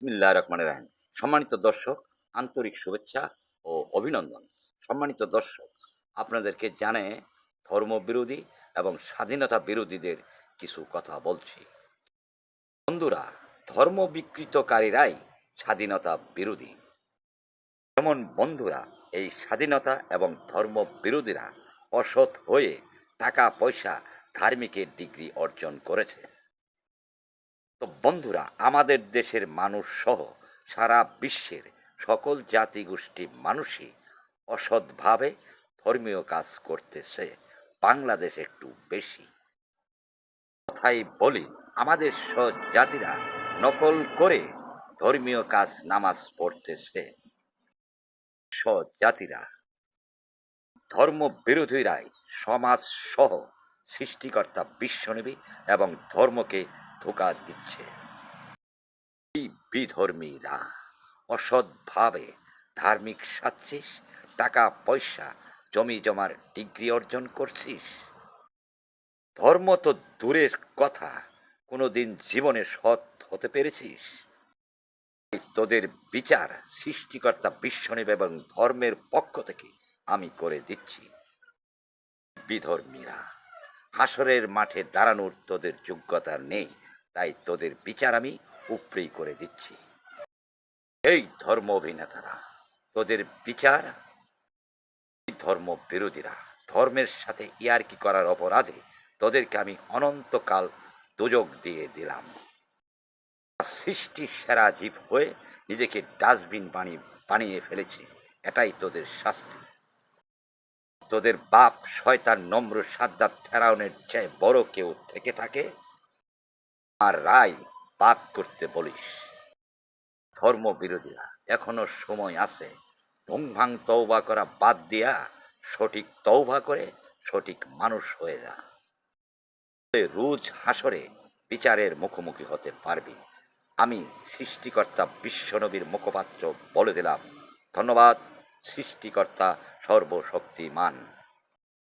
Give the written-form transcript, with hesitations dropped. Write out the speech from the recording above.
বিসমিল্লাহির রহমানির রহিম। সম্মানিত দর্শক, আন্তরিক শুভেচ্ছা ও অভিনন্দন। সম্মানিত দর্শক, আপনাদেরকে জানায় ধর্মবিরোধী এবং স্বাধীনতা বিরোধীদের কিছু কথা বলছি। বন্ধুরা, ধর্ম বিকৃতকারীরাই স্বাধীনতা বিরোধী। যেমন বন্ধুরা, এই স্বাধীনতা এবং ধর্ম বিরোধীরা অসৎ হয়ে টাকা পয়সা ধার্মিকের ডিগ্রি অর্জন করেছে। তো বন্ধুরা, আমাদের দেশের মানুষ সহ সারা বিশ্বের সকল জাতিগোষ্ঠী মানুষই অসৎভাবে ধর্মীয় কাজ করতেছে, বাংলাদেশ একটু বেশি। কথাই বলি, আমাদের সৎ জাতিরা নকল করে ধর্মীয় কাজ নামাজ পড়তেছে। সৎ জাতিরা ধর্ম বিরোধীরাই সমাজ সহ সৃষ্টিকর্তা বিশ্বনবী এবং ধর্মকে ধোঁকা দিচ্ছে। বিধর্মীরা অসৎভাবে ধার্মিক সাজছিস, টাকা পয়সা জমি জমার ডিগ্রি অর্জন করছিস। ধর্ম তো দূরের কথা, কোনোদিন জীবনে সৎ হতে পেরেছিস? তোদের বিচার সৃষ্টিকর্তা বিশ্বনবী এবং ধর্মের পক্ষ থেকে আমি করে দিচ্ছি। বিধর্মীরা, হাসরের মাঠে দাঁড়ানোর তোদের যোগ্যতা নেই, তাই তোদের বিচার আমি উপরেই করে দিচ্ছি। এই ধর্ম অভিনেতারা, তোদের বিচার। ধর্ম বিরোধীরা, ধর্মের সাথে ইয়ার্কি করার অপরাধে তোদেরকে আমি অনন্তকাল দোজক দিয়ে দিলাম। সৃষ্টি সেরা জীব হয়ে নিজেকে ডাস্টবিন বানিয়ে ফেলেছি, এটাই তোদের শাস্তি। তোদের বাপ শয়তান নমরুদ সাদ্দাত ফেরাউনের চেয়ে বড় কেউ থেকে থাকে, আর রায় বাদ করতে বলিস। ধর্ম বিরোধীরা, এখনো সময় আছে। ভুংভাং তওবা করা বাদ দিয়া সঠিক তওবা করে সঠিক মানুষ হয়ে যা। রোজ হাসরে বিচারের মুখোমুখি হতে পারবি। আমি সৃষ্টিকর্তা বিশ্বনবীর মুখপাত্র বলে দিলাম। ধন্যবাদ। সৃষ্টিকর্তা সর্বশক্তিমান।